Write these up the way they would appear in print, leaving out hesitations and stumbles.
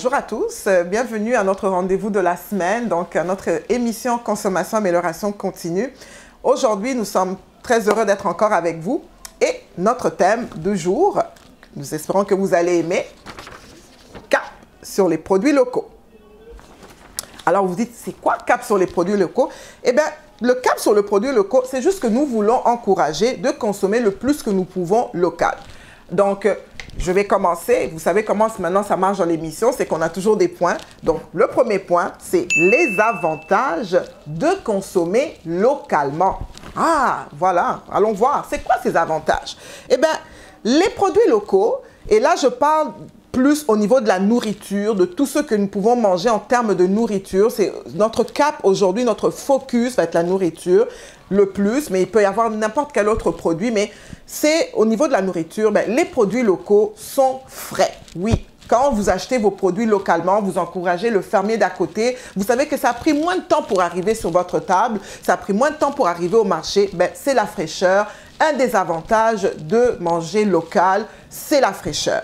Bonjour à tous, bienvenue à notre rendez-vous de la semaine, donc à notre émission Consommation Amélioration Continue. Aujourd'hui, nous sommes très heureux d'être encore avec vous et notre thème du jour, nous espérons que vous allez aimer, cap sur les produits locaux. Alors vous dites, c'est quoi cap sur les produits locaux? Eh bien, le cap sur le produit local, c'est juste que nous voulons encourager de consommer le plus que nous pouvons local. Donc, je vais commencer. Vous savez comment maintenant ça marche dans l'émission, c'est qu'on a toujours des points. Donc, le premier point, c'est les avantages de consommer localement. Ah, voilà, allons voir. C'est quoi ces avantages? Eh bien, les produits locaux, et là, je parle plus au niveau de la nourriture, de tout ce que nous pouvons manger en termes de nourriture. C'est notre cap aujourd'hui, notre focus va être la nourriture le plus, mais il peut y avoir n'importe quel autre produit, mais c'est au niveau de la nourriture, les produits locaux sont frais, oui. Quand vous achetez vos produits localement, vous encouragez le fermier d'à côté. Vous savez que ça a pris moins de temps pour arriver sur votre table, ça a pris moins de temps pour arriver au marché. C'est la fraîcheur. Un des avantages de manger local, c'est la fraîcheur.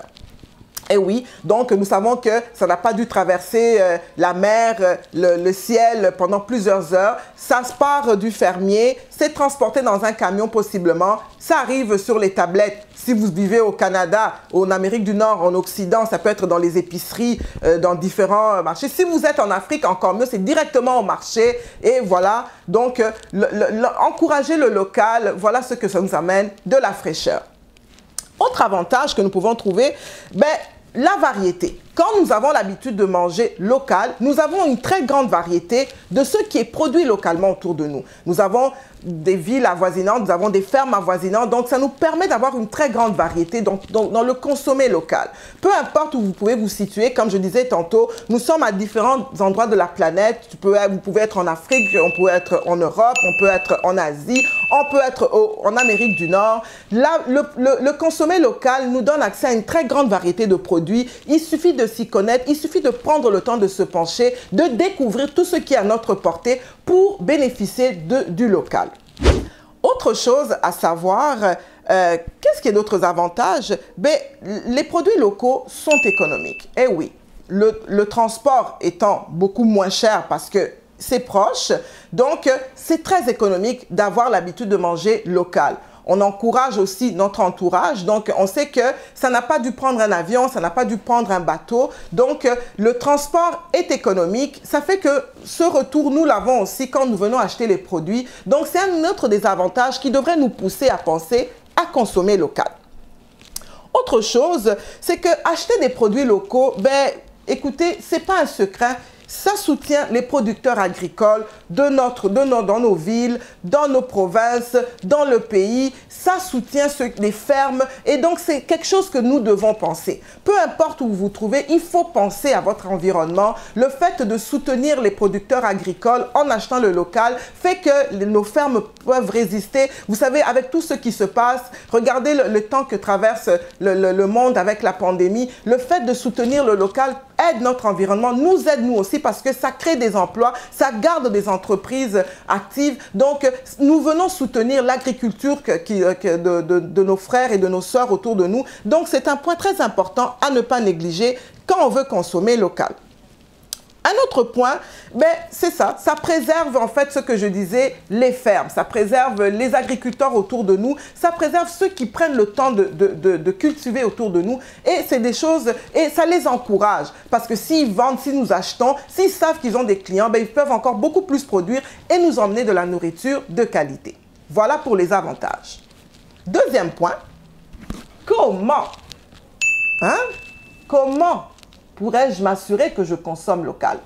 Et oui, donc nous savons que ça n'a pas dû traverser la mer, le ciel pendant plusieurs heures. Ça se part du fermier, c'est transporté dans un camion possiblement. Ça arrive sur les tablettes. Si vous vivez au Canada, en Amérique du Nord, en Occident, ça peut être dans les épiceries, dans différents marchés. Si vous êtes en Afrique, encore mieux, c'est directement au marché. Et voilà, donc encourager le local, voilà ce que ça nous amène, de la fraîcheur. Autre avantage que nous pouvons trouver, la variété. Quand nous avons l'habitude de manger local, nous avons une très grande variété de ce qui est produit localement autour de nous. Nous avons des villes avoisinantes, nous avons des fermes avoisinantes, donc ça nous permet d'avoir une très grande variété dans le consommé local. Peu importe où vous pouvez vous situer, comme je disais tantôt, nous sommes à différents endroits de la planète. Vous pouvez être en Afrique, on peut être en Europe, on peut être en Asie, on peut être en Amérique du Nord. Là, le consommé local nous donne accès à une très grande variété de produits. Il suffit de s'y connaître, il suffit de prendre le temps de se pencher, de découvrir tout ce qui est à notre portée pour bénéficier du local. Autre chose à savoir, qu'est-ce qui est d'autres avantages? Les produits locaux sont économiques. Eh oui, le transport étant beaucoup moins cher parce que c'est proche, donc c'est très économique d'avoir l'habitude de manger local. On encourage aussi notre entourage, donc on sait que ça n'a pas dû prendre un avion, ça n'a pas dû prendre un bateau, donc le transport est économique. Ça fait que ce retour, nous l'avons aussi quand nous venons acheter les produits, donc c'est un autre des avantages qui devrait nous pousser à penser à consommer local. Autre chose, c'est que acheter des produits locaux, écoutez, c'est pas un secret. Ça soutient les producteurs agricoles dans nos villes, dans nos provinces, dans le pays. Ça soutient les fermes et donc c'est quelque chose que nous devons penser. Peu importe où vous vous trouvez, il faut penser à votre environnement. Le fait de soutenir les producteurs agricoles en achetant le local fait que nos fermes peuvent résister. Vous savez, avec tout ce qui se passe, regardez le temps que traverse le monde avec la pandémie. Le fait de soutenir le local aide notre environnement, nous aide nous aussi parce que ça crée des emplois, ça garde des entreprises actives. Donc, nous venons soutenir l'agriculture de nos frères et de nos sœurs autour de nous. Donc, c'est un point très important à ne pas négliger quand on veut consommer local. Un autre point, c'est ça préserve en fait ce que je disais, les fermes, ça préserve les agriculteurs autour de nous, ça préserve ceux qui prennent le temps de cultiver autour de nous et c'est des choses, et ça les encourage parce que s'ils vendent, si nous achetons, s'ils savent qu'ils ont des clients, ils peuvent encore beaucoup plus produire et nous emmener de la nourriture de qualité. Voilà pour les avantages. Deuxième point, comment pourrais-je m'assurer que je consomme local?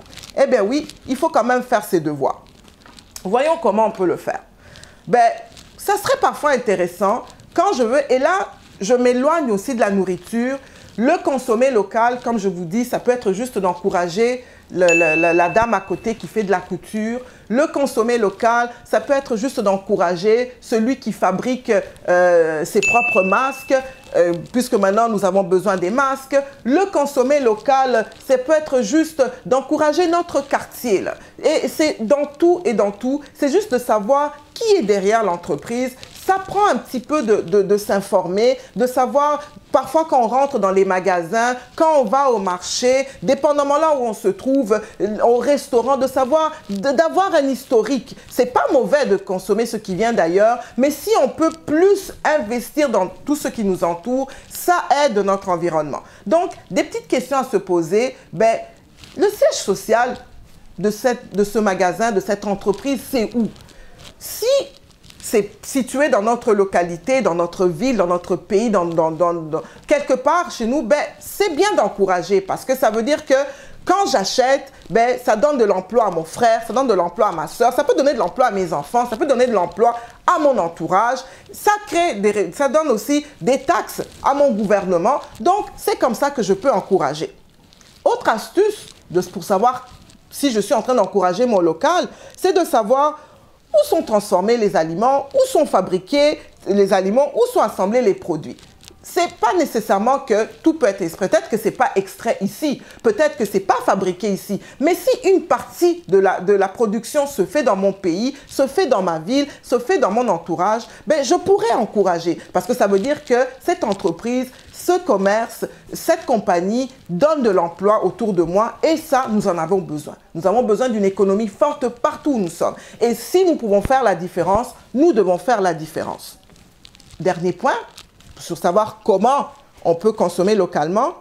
Eh bien oui, il faut quand même faire ses devoirs. Voyons comment on peut le faire. Ça serait parfois intéressant quand je veux, et là, je m'éloigne aussi de la nourriture. Le consommer local, comme je vous dis, ça peut être juste d'encourager la dame à côté qui fait de la couture. Le consommer local, ça peut être juste d'encourager celui qui fabrique ses propres masques, puisque maintenant nous avons besoin des masques. Le consommer local, ça peut être juste d'encourager notre quartier, là. Et c'est dans tout et dans tout, c'est juste de savoir qui est derrière l'entreprise. ça prend un petit peu de s'informer, de savoir, parfois quand on rentre dans les magasins, quand on va au marché, dépendamment là où on se trouve, au restaurant, de savoir, d'avoir un historique. C'est pas mauvais de consommer ce qui vient d'ailleurs, mais si on peut plus investir dans tout ce qui nous entoure, ça aide notre environnement. Donc, des petites questions à se poser, ben, le siège social de ce magasin, de cette entreprise, c'est où? Si c'est situé dans notre localité, dans notre ville, dans notre pays, quelque part chez nous, ben, c'est bien d'encourager parce que ça veut dire que quand j'achète, ben, ça donne de l'emploi à mon frère, ça donne de l'emploi à ma soeur, ça peut donner de l'emploi à mes enfants, ça peut donner de l'emploi à mon entourage, ça donne aussi des taxes à mon gouvernement. Donc, c'est comme ça que je peux encourager. Autre astuce pour savoir si je suis en train d'encourager mon local, c'est de savoir où sont transformés les aliments, où sont fabriqués les aliments, où sont assemblés les produits. C'est pas nécessairement que tout peut être extrait. Peut-être que c'est pas extrait ici, peut-être que c'est pas fabriqué ici. Mais si une partie de la production se fait dans mon pays, se fait dans ma ville, se fait dans mon entourage, ben je pourrais encourager parce que ça veut dire que cette entreprise, ce commerce, cette compagnie donne de l'emploi autour de moi et ça, nous en avons besoin. Nous avons besoin d'une économie forte partout où nous sommes. Et si nous pouvons faire la différence, nous devons faire la différence. Dernier point, sur savoir comment on peut consommer localement.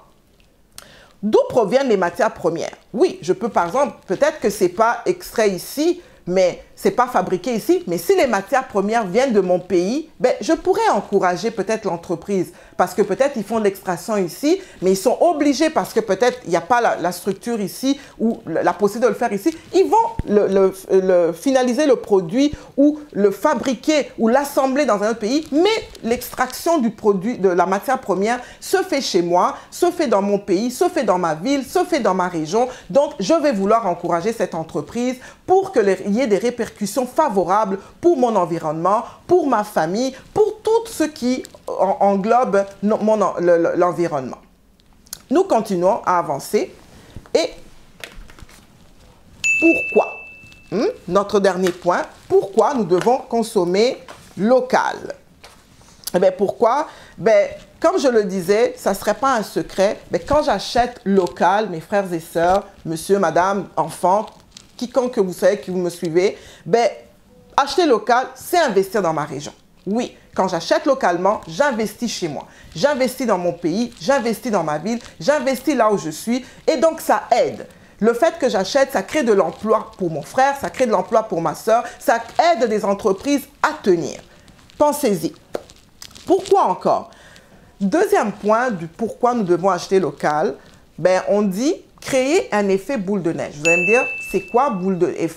D'où proviennent les matières premières? Oui, je peux par exemple, peut-être que ce n'est pas extrait ici, mais ce n'est pas fabriqué ici, mais si les matières premières viennent de mon pays, ben, je pourrais encourager peut-être l'entreprise parce que peut-être ils font de l'extraction ici, mais ils sont obligés parce que peut-être il n'y a pas la structure ici ou la possibilité de le faire ici. Ils vont finaliser le produit ou le fabriquer ou l'assembler dans un autre pays, mais l'extraction du produit, de la matière première, se fait chez moi, se fait dans mon pays, se fait dans ma ville, se fait dans ma région. Donc, je vais vouloir encourager cette entreprise pour qu'il y ait des répercussions favorables pour mon environnement, pour ma famille, pour tout ce qui englobe l'environnement. Nous continuons à avancer. Et pourquoi? Notre dernier point, pourquoi nous devons consommer local? Eh bien, pourquoi? Ben, comme je le disais, ça ne serait pas un secret, mais quand j'achète local, mes frères et sœurs, monsieur, madame, enfants, quiconque que vous savez, que vous me suivez, ben, acheter local, c'est investir dans ma région. Oui, quand j'achète localement, j'investis chez moi. J'investis dans mon pays, j'investis dans ma ville, j'investis là où je suis et donc ça aide. Le fait que j'achète, ça crée de l'emploi pour mon frère, ça crée de l'emploi pour ma soeur, ça aide des entreprises à tenir. Pensez-y. Pourquoi encore? Deuxième point du pourquoi nous devons acheter local, ben, on dit créer un effet boule de neige. Vous allez me dire, c'est quoi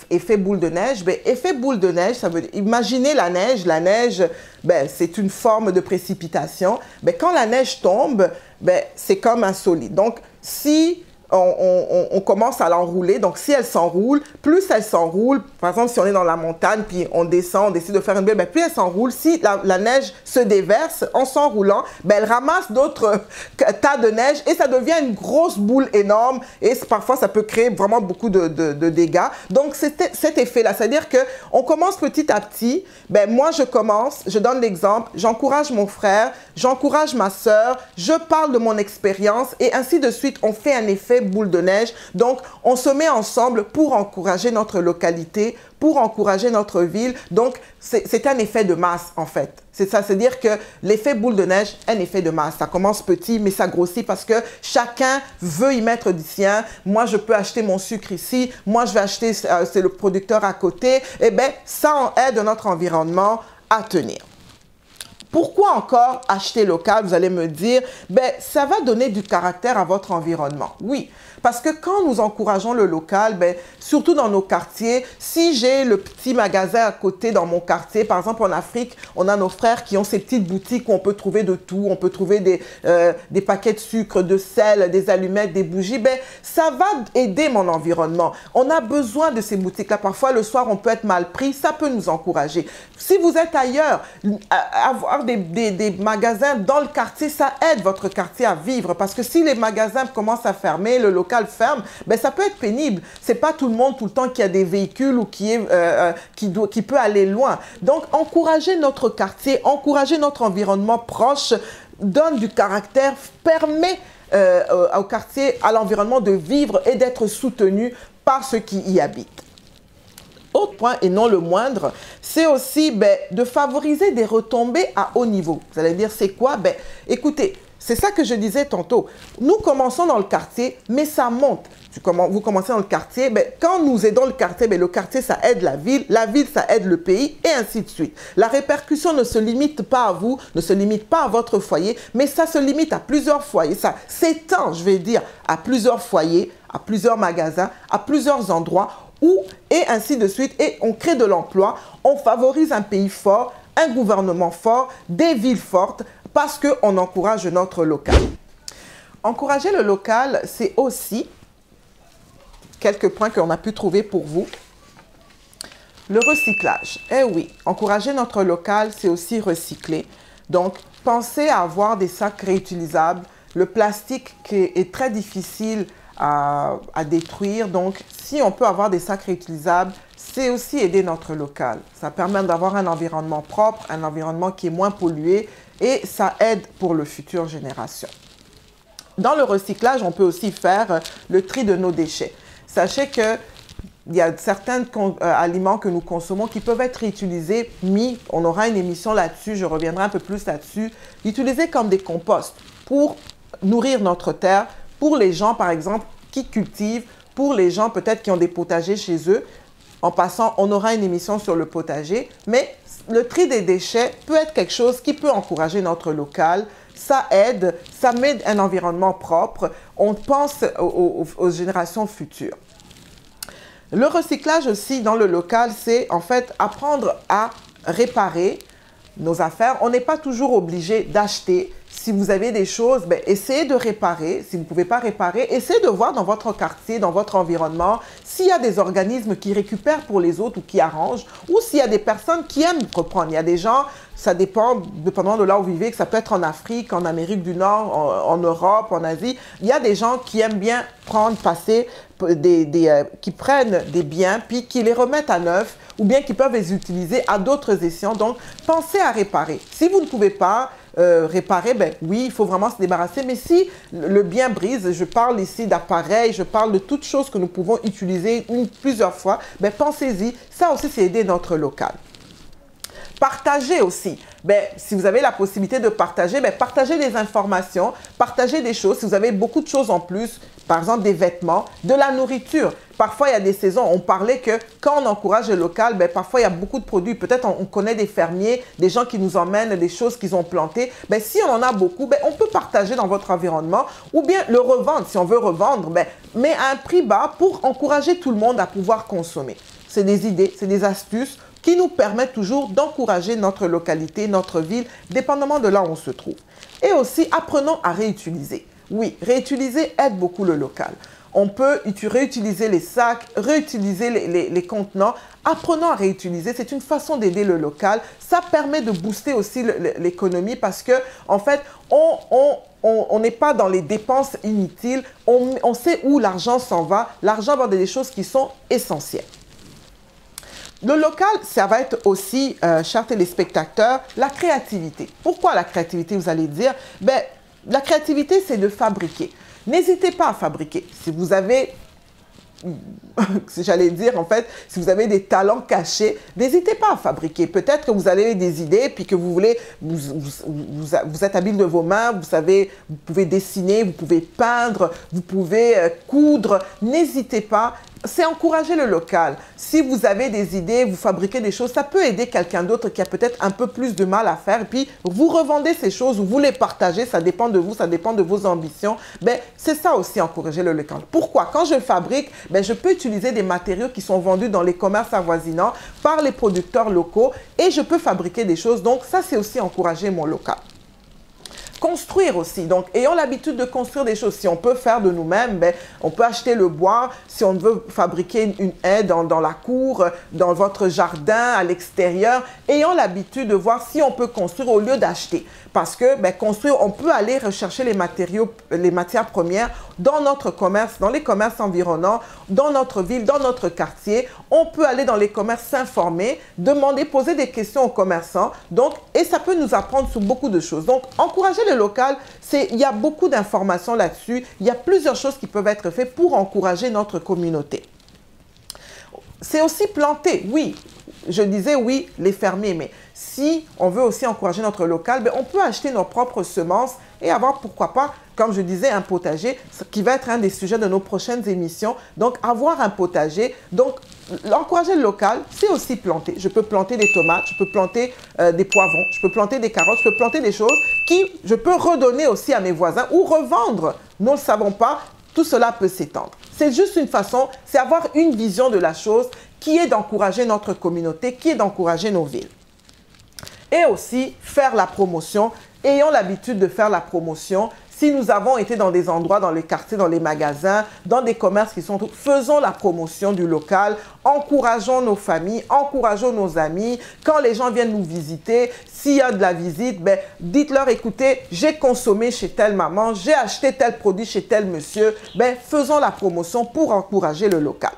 effet boule de neige? Ben, effet boule de neige, ça veut dire, imaginez la neige. La neige, ben, c'est une forme de précipitation. Ben, quand la neige tombe, ben, c'est comme un solide. Donc, si on commence à l'enrouler, donc si elle s'enroule, plus elle s'enroule, par exemple si on est dans la montagne, puis on descend, on décide de faire une bulle, ben, plus elle s'enroule, si la neige se déverse en s'enroulant, ben, elle ramasse d'autres tas de neige et ça devient une grosse boule énorme et parfois ça peut créer vraiment beaucoup de dégâts. Donc c'est cet effet-là, c'est-à-dire qu'on commence petit à petit, ben, moi je commence, je donne l'exemple, j'encourage mon frère, j'encourage ma soeur, je parle de mon expérience et ainsi de suite, on fait un effet boule de neige. Donc, on se met ensemble pour encourager notre localité, pour encourager notre ville. Donc, c'est un effet de masse, en fait. C'est ça, c'est-à-dire que l'effet boule de neige, un effet de masse. Ça commence petit, mais ça grossit parce que chacun veut y mettre du sien. Moi, je peux acheter mon sucre ici. Moi, je vais acheter, c'est le producteur à côté. Eh bien, ça aide notre environnement à tenir. Pourquoi encore acheter local? Vous allez me dire, ben, ça va donner du caractère à votre environnement. Oui, parce que quand nous encourageons le local, ben, surtout dans nos quartiers, si j'ai le petit magasin à côté dans mon quartier, par exemple en Afrique, on a nos frères qui ont ces petites boutiques où on peut trouver de tout, on peut trouver des paquets de sucre, de sel, des allumettes, des bougies, ben, ça va aider mon environnement. On a besoin de ces boutiques-là. Parfois, le soir, on peut être mal pris, ça peut nous encourager. Si vous êtes ailleurs, avoir des magasins dans le quartier, ça aide votre quartier à vivre parce que si les magasins commencent à fermer, le local local ferme, ben, ça peut être pénible. C'est pas tout le monde tout le temps qui a des véhicules ou qui peut aller loin. Donc, encourager notre quartier, encourager notre environnement proche, donne du caractère, permet au quartier, à l'environnement de vivre et d'être soutenu par ceux qui y habitent. Autre point, et non le moindre, c'est aussi de favoriser des retombées à haut niveau. Vous allez dire, c'est quoi? Écoutez, c'est ça que je disais tantôt. Nous commençons dans le quartier, mais ça monte. Vous commencez dans le quartier, quand nous aidons le quartier, ça aide la ville, ça aide le pays, et ainsi de suite. La répercussion ne se limite pas à vous, ne se limite pas à votre foyer, mais ça se limite à plusieurs foyers. Ça s'étend, je vais dire, à plusieurs foyers, à plusieurs magasins, à plusieurs endroits, et ainsi de suite. Et on crée de l'emploi, on favorise un pays fort, un gouvernement fort, des villes fortes, parce qu'on encourage notre local. Encourager le local, c'est aussi quelques points qu'on a pu trouver pour vous. Le recyclage. Eh oui, encourager notre local, c'est aussi recycler. Donc, pensez à avoir des sacs réutilisables. Le plastique qui est très difficile à détruire. Donc, si on peut avoir des sacs réutilisables, c'est aussi aider notre local. Ça permet d'avoir un environnement propre, un environnement qui est moins pollué et ça aide pour les futures générations. Dans le recyclage, on peut aussi faire le tri de nos déchets. Sachez qu'il y a certains aliments que nous consommons qui peuvent être réutilisés, on aura une émission là-dessus, je reviendrai un peu plus là-dessus, utilisés comme des composts pour nourrir notre terre, pour les gens, par exemple, qui cultivent, pour les gens peut-être qui ont des potagers chez eux. En passant, on aura une émission sur le potager, mais le tri des déchets peut être quelque chose qui peut encourager notre local. Ça aide, ça met un environnement propre. On pense aux générations futures. Le recyclage aussi dans le local, c'est en fait apprendre à réparer nos affaires. On n'est pas toujours obligé d'acheter. Si vous avez des choses, essayez de réparer. Si vous ne pouvez pas réparer, essayez de voir dans votre quartier, dans votre environnement, s'il y a des organismes qui récupèrent pour les autres ou qui arrangent, ou s'il y a des personnes qui aiment reprendre. Il y a des gens, ça dépend, dépendant de là où vous vivez, que ça peut être en Afrique, en Amérique du Nord, en Europe, en Asie. Il y a des gens qui aiment bien qui prennent des biens, puis qui les remettent à neuf, ou bien qui peuvent les utiliser à d'autres escients. Donc, pensez à réparer. Si vous ne pouvez pas réparer, oui, il faut vraiment se débarrasser. Mais si le bien brise, je parle ici d'appareils, je parle de toutes choses que nous pouvons utiliser plusieurs fois, pensez-y. Ça aussi, c'est aider notre local. Partagez aussi. Si vous avez la possibilité de partager, partagez des informations, partagez des choses. Si vous avez beaucoup de choses en plus, par exemple des vêtements, de la nourriture. Parfois, il y a des saisons. On parlait que quand on encourage le local, parfois, il y a beaucoup de produits. Peut-être on connaît des fermiers, des gens qui nous emmènent des choses qu'ils ont plantées. Si on en a beaucoup, on peut partager dans votre environnement ou bien le revendre si on veut revendre, mais à un prix bas pour encourager tout le monde à pouvoir consommer. C'est des idées, c'est des astuces qui nous permettent toujours d'encourager notre localité, notre ville, dépendamment de là où on se trouve. Et aussi, apprenons à réutiliser. Oui, réutiliser aide beaucoup le local. On peut réutiliser les sacs, réutiliser les contenants. Apprenons à réutiliser. C'est une façon d'aider le local. Ça permet de booster aussi l'économie parce que, en fait, on n'est pas dans les dépenses inutiles. On sait où l'argent s'en va. L'argent va dans des choses qui sont essentielles. Le local, ça va être aussi, chers téléspectateurs, la créativité. Pourquoi la créativité, vous allez dire? La créativité, c'est de fabriquer. N'hésitez pas à fabriquer. Si vous avez, j'allais dire en fait, si vous avez des talents cachés, n'hésitez pas à fabriquer. Peut-être que vous avez des idées, puis que vous voulez, vous êtes habile de vos mains, vous savez, vous pouvez dessiner, vous pouvez peindre, vous pouvez coudre. N'hésitez pas. C'est encourager le local. Si vous avez des idées, vous fabriquez des choses, ça peut aider quelqu'un d'autre qui a peut-être un peu plus de mal à faire. Et puis, vous revendez ces choses ou vous les partagez, ça dépend de vous, ça dépend de vos ambitions. C'est ça aussi, encourager le local. Pourquoi? Quand je fabrique, je peux utiliser des matériaux qui sont vendus dans les commerces avoisinants par les producteurs locaux et je peux fabriquer des choses. Donc, ça, c'est aussi encourager mon local. construire aussi. Donc, ayons l'habitude de construire des choses. Si on peut faire de nous-mêmes, ben, on peut acheter le bois. Si on veut fabriquer une haie dans la cour, dans votre jardin, à l'extérieur, ayons l'habitude de voir si on peut construire au lieu d'acheter. Parce que ben, construire, on peut aller rechercher les matériaux, les matières premières dans notre commerce, dans les commerces environnants, dans notre ville, dans notre quartier. On peut aller dans les commerces s'informer, demander, poser des questions aux commerçants. Donc, et ça peut nous apprendre sur beaucoup de choses. Donc, encourager le local, il y a beaucoup d'informations là-dessus. Il y a plusieurs choses qui peuvent être faites pour encourager notre communauté. C'est aussi planter, oui. Je disais oui, les fermiers, mais si on veut aussi encourager notre local, ben on peut acheter nos propres semences et avoir, pourquoi pas, comme je disais, un potager, ce qui va être un des sujets de nos prochaines émissions. Donc, avoir un potager. Donc, encourager le local, c'est aussi planter. Je peux planter des tomates, je peux planter des poivrons, je peux planter des carottes, je peux planter des choses qui, je peux redonner aussi à mes voisins ou revendre. Nous ne le savons pas, tout cela peut s'étendre. C'est juste une façon, c'est avoir une vision de la chose qui est d'encourager notre communauté, qui est d'encourager nos villes. Et aussi, faire la promotion. Ayons l'habitude de faire la promotion. Si nous avons été dans des endroits, dans les quartiers, dans les magasins, dans des commerces qui sont... Faisons la promotion du local, encourageons nos familles, encourageons nos amis. Quand les gens viennent nous visiter, s'il y a de la visite, ben, dites-leur, écoutez, j'ai consommé chez telle maman, j'ai acheté tel produit chez tel monsieur. Ben, faisons la promotion pour encourager le local.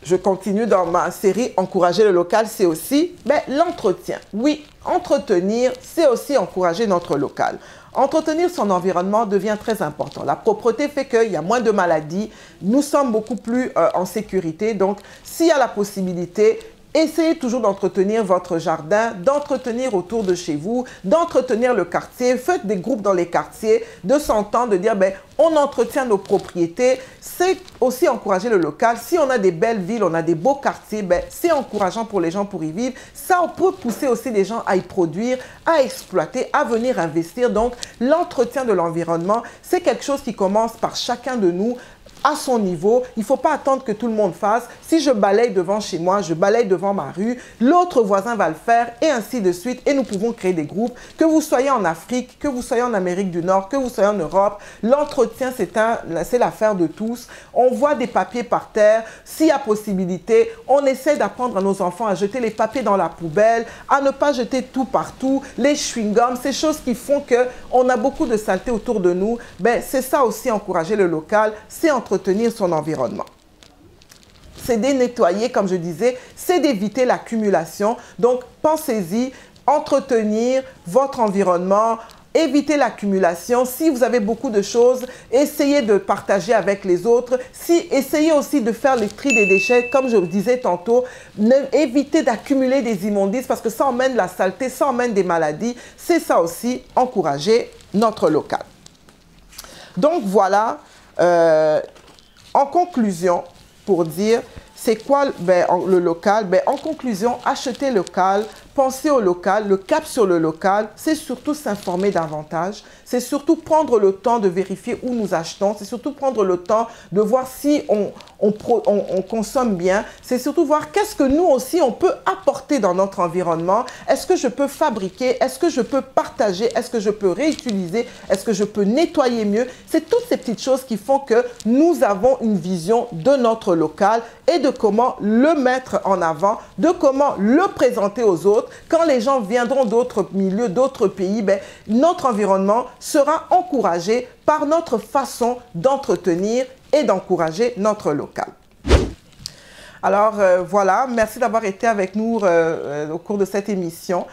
Je continue dans ma série « Encourager le local », c'est aussi l'entretien. Oui, entretenir, c'est aussi encourager notre local. Entretenir son environnement devient très important. La propreté fait qu'il y a moins de maladies, nous sommes beaucoup plus en sécurité. Donc, s'il y a la possibilité, essayez toujours d'entretenir votre jardin, d'entretenir autour de chez vous, d'entretenir le quartier. Faites des groupes dans les quartiers, de s'entendre, de dire ben, on entretient nos propriétés. C'est aussi encourager le local. Si on a des belles villes, on a des beaux quartiers, ben, c'est encourageant pour les gens pour y vivre. Ça, on peut pousser aussi les gens à y produire, à exploiter, à venir investir. Donc, l'entretien de l'environnement, c'est quelque chose qui commence par chacun de nous, à son niveau. Il ne faut pas attendre que tout le monde fasse. Si je balaye devant chez moi, je balaye devant ma rue, l'autre voisin va le faire et ainsi de suite. Et nous pouvons créer des groupes. Que vous soyez en Afrique, que vous soyez en Amérique du Nord, que vous soyez en Europe, l'entretien, c'est l'affaire de tous. On voit des papiers par terre. S'il y a possibilité, on essaie d'apprendre à nos enfants à jeter les papiers dans la poubelle, à ne pas jeter tout partout, les chewing-gums, ces choses qui font qu'on a beaucoup de saleté autour de nous. Ben, c'est ça aussi, encourager le local, c'est entretenir son environnement. C'est de nettoyer, comme je disais, c'est d'éviter l'accumulation. Donc, pensez-y, entretenir votre environnement, éviter l'accumulation. Si vous avez beaucoup de choses, essayez de partager avec les autres. Essayez aussi de faire le tri des déchets, comme je vous disais tantôt. Évitez d'accumuler des immondices parce que ça emmène la saleté, ça emmène des maladies. C'est ça aussi, encourager notre local. Donc, voilà. En conclusion, pour dire, c'est quoi le local? En conclusion, acheter local, penser au local, le cap sur le local, c'est surtout s'informer davantage, c'est surtout prendre le temps de vérifier où nous achetons, c'est surtout prendre le temps de voir si on consomme bien, c'est surtout voir qu'est-ce que nous aussi on peut apporter dans notre environnement. Est-ce que je peux fabriquer? Est-ce que je peux partager? Est-ce que je peux réutiliser? Est-ce que je peux nettoyer mieux? C'est toutes ces petites choses qui font que nous avons une vision de notre local et de comment le mettre en avant, de comment le présenter aux autres. Quand les gens viendront d'autres milieux, d'autres pays, notre environnement sera encouragé par notre façon d'entretenir et d'encourager notre local. Alors voilà, merci d'avoir été avec nous au cours de cette émission.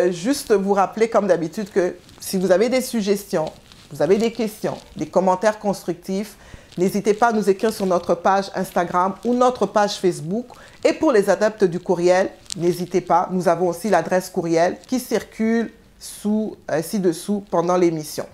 Juste vous rappeler comme d'habitude que si vous avez des suggestions, vous avez des questions, des commentaires constructifs, n'hésitez pas à nous écrire sur notre page Instagram ou notre page Facebook. Et pour les adeptes du courriel, n'hésitez pas, nous avons aussi l'adresse courriel qui circule ci-dessous pendant l'émission.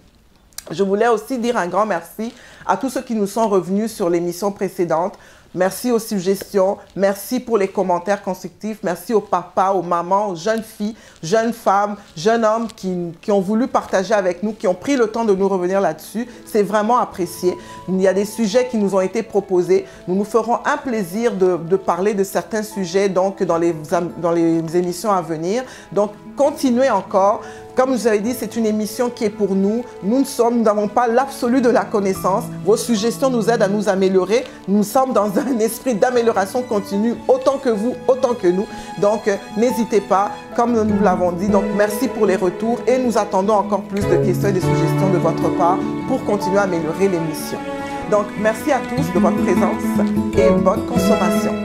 Je voulais aussi dire un grand merci à tous ceux qui nous sont revenus sur l'émission précédente. Merci aux suggestions, merci pour les commentaires constructifs, merci aux papas, aux mamans, aux jeunes filles, jeunes femmes, jeunes hommes qui ont voulu partager avec nous, qui ont pris le temps de nous revenir là-dessus. C'est vraiment apprécié. Il y a des sujets qui nous ont été proposés. Nous nous ferons un plaisir de parler de certains sujets donc, dans les émissions à venir. Donc, continuez encore. Comme je vous avais dit, c'est une émission qui est pour nous. Nous n'avons pas l'absolu de la connaissance. Vos suggestions nous aident à nous améliorer. Nous sommes dans un esprit d'amélioration continue, autant que vous, autant que nous. Donc, n'hésitez pas, comme nous l'avons dit. Donc, merci pour les retours et nous attendons encore plus de questions et de suggestions de votre part pour continuer à améliorer l'émission. Donc, merci à tous de votre présence et bonne consommation.